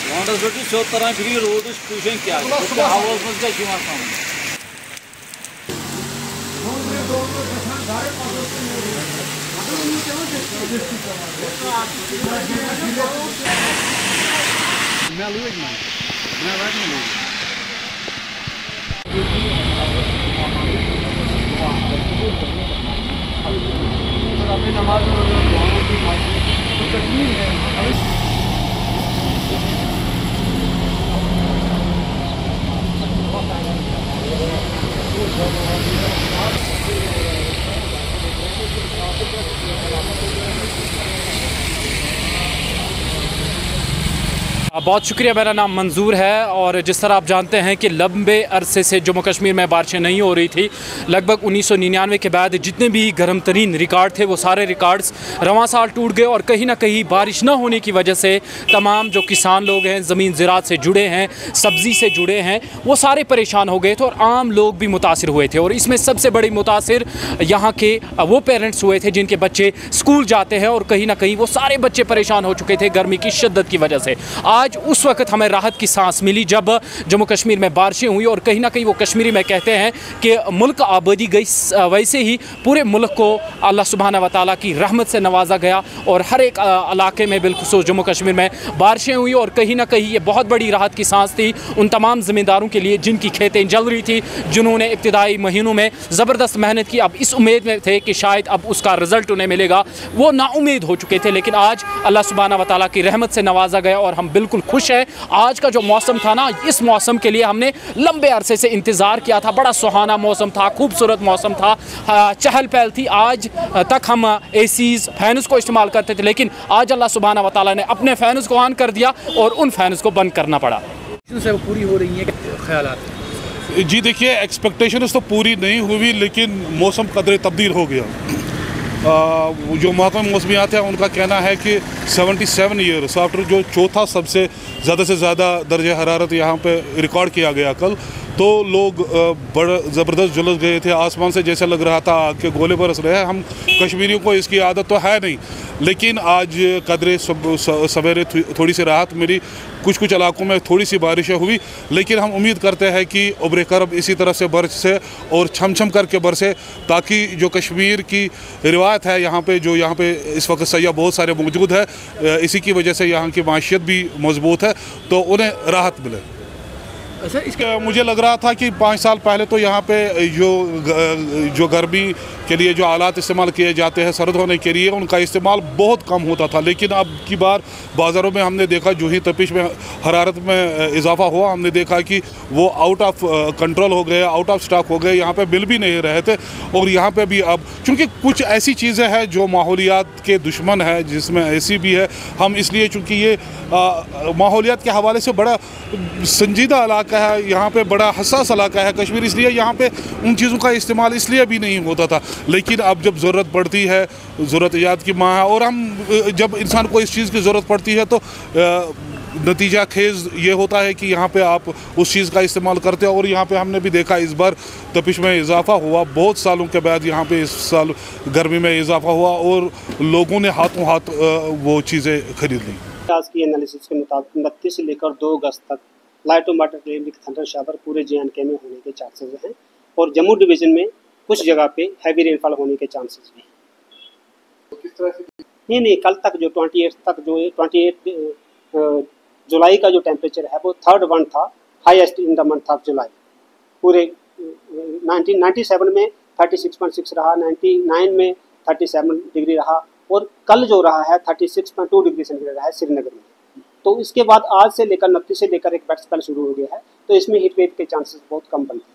वंडस पे सोद तरह फिर रोड पोजिशन क्या हवा मज क्या बहुत शुक्रिया। मेरा नाम मंजूर है और जिस तरह आप जानते हैं कि लंबे अरसे से जम्मू कश्मीर में बारिशें नहीं हो रही थी। लगभग 1999 के बाद जितने भी गर्म तरीन रिकॉर्ड थे वो सारे रिकॉर्ड्स रवां साल टूट गए और कहीं ना कहीं बारिश ना होने की वजह से तमाम जो किसान लोग हैं, ज़मीन ज़राअत से जुड़े हैं, सब्ज़ी से जुड़े हैं, वो सारे परेशान हो गए थे और आम लोग भी मुतासिर हुए थे। और इसमें सबसे बड़ी मुतासिर यहाँ के वो पेरेंट्स हुए थे जिनके बच्चे स्कूल जाते हैं और कहीं ना कहीं वो सारे बच्चे परेशान हो चुके थे गर्मी की शिद्दत की वजह से। आज उस वक्त हमें राहत की सांस मिली जब जम्मू कश्मीर में बारिशें हुई और कहीं ना कहीं वो कश्मीरी में कहते हैं कि मुल्क आबादी गई, वैसे ही पूरे मुल्क को अल्लाह सुब्हाना व तआला की रहमत से नवाजा गया और हर एक इलाके में बिल्कुल जम्मू कश्मीर में बारिशें हुई और कहीं ना कहीं ये बहुत बड़ी राहत की सांस थी उन तमाम ज़मींदारों के लिए जिनकी खेतें जल रही थी, जिन्होंने इब्तिदाई महीनों में ज़बरदस्त मेहनत की। अब इस उम्मीद में थे कि शायद अब उसका रिज़ल्ट उन्हें मिलेगा, वो नाउम्मीद हो चुके थे, लेकिन आज अल्लाह सुब्हाना व तआला की रहमत से नवाजा गया और हम बिल्कुल खुश है। आज का जो मौसम था ना, इस मौसम के लिए हमने लंबे अरसे से इंतज़ार किया था। बड़ा सुहाना मौसम था, खूबसूरत मौसम था, चहल पहल थी। आज तक हम एसीज़, फैनस को इस्तेमाल करते थे, लेकिन आज अल्लाह सुब्हाना व तआला ने अपने फैनस को ऑन कर दिया और उन फैनस को बंद करना पड़ा। पूरी हो रही है ख्यालात? जी देखिए, एक्सपेक्टेशंस तो पूरी नहीं हुई, लेकिन मौसम कदरे तब्दील हो गया। जो महकमा मौसमियात है उनका कहना है कि 77 ईयर्स आफ्टर जो चौथा सबसे ज़्यादा से ज़्यादा दर्जे हरारत यहाँ पे रिकॉर्ड किया गया कल, तो लोग बड़ा ज़बरदस्त झुलस गए थे। आसमान से जैसे लग रहा था कि गोले बरस रहे हैं। हम कश्मीरियों को इसकी आदत तो है नहीं, लेकिन आज कदरे सवेरे थोड़ी सी राहत मिली। कुछ इलाकों में थोड़ी सी बारिशें हुई, लेकिन हम उम्मीद करते हैं कि उब्र करब इसी तरह से बरसे और छम छम करके बरसे, ताकि जो कश्मीर की रिवायत है यहाँ पे, जो यहाँ पे इस वक्त सयाह बहुत सारे मौजूद है, इसी की वजह से यहाँ की माशियत भी मजबूत है, तो उन्हें राहत मिले। अच्छा, इसका मुझे लग रहा था कि 5 साल पहले तो यहाँ पे जो गर्मी के लिए जो आलात इस्तेमाल किए जाते हैं सर्द होने के लिए, उनका इस्तेमाल बहुत कम होता था, लेकिन अब की बार बाज़ारों में हमने देखा जो ही तपिश में हरारत में इजाफा हुआ, हमने देखा कि वो आउट ऑफ कंट्रोल हो गए, आउट ऑफ स्टॉक हो गए, यहाँ पे मिल भी नहीं रहे थे। और यहाँ पे भी अब चूँकि कुछ ऐसी चीज़ें हैं जो माहौलियात के दुश्मन है, जिसमें ऐसी भी है, हम इसलिए चूँकि ये माहौलियात के हवाले से बड़ा संजीदा इलाका है, यहाँ पे बड़ा हसास इलाका है कश्मीर, इसलिए यहाँ पे उन चीज़ों का इस्तेमाल इसलिए भी नहीं होता था। लेकिन अब जब ज़रूरत पड़ती है, ज़रूरत याद की माँ है, और हम जब इंसान को इस चीज़ की ज़रूरत पड़ती है तो नतीजा खेज़ ये होता है कि यहाँ पे आप उस चीज़ का इस्तेमाल करते हो। और यहाँ पे हमने भी देखा इस बार तपिश में इजाफा हुआ, बहुत सालों के बाद यहाँ पे इस साल गर्मी में इजाफा हुआ और लोगों ने हाथों हाथ वो चीज़ें खरीद ली। आज की एनालिसिस के मुताबिक 29 से लेकर 2 अगस्त तक light to moderate thunder shower पूरे JNK में होने के चांसेस हैं और जम्मू डिवीज़न में कुछ जगह पे हैवी रेनफॉल होने के चांसेस भी हैं। तो किस तरह से? नहीं, कल तक जो 28 तक जो 28 जुलाई का जो टेम्परेचर है वो 3rd वन था, highest in the month of July. पूरे 1997 में 36.6 रहा, 99 में 37 डिग्री रहा और कल जो रहा है 36.2 डिग्री सेंटीग्रेड रहा है श्रीनगर में। तो इसके बाद आज से लेकर 29 से लेकर एक वेट स्पेल शुरू हो गया है, तो इसमें हीट वेव के चांसेस बहुत कम बनते हैं।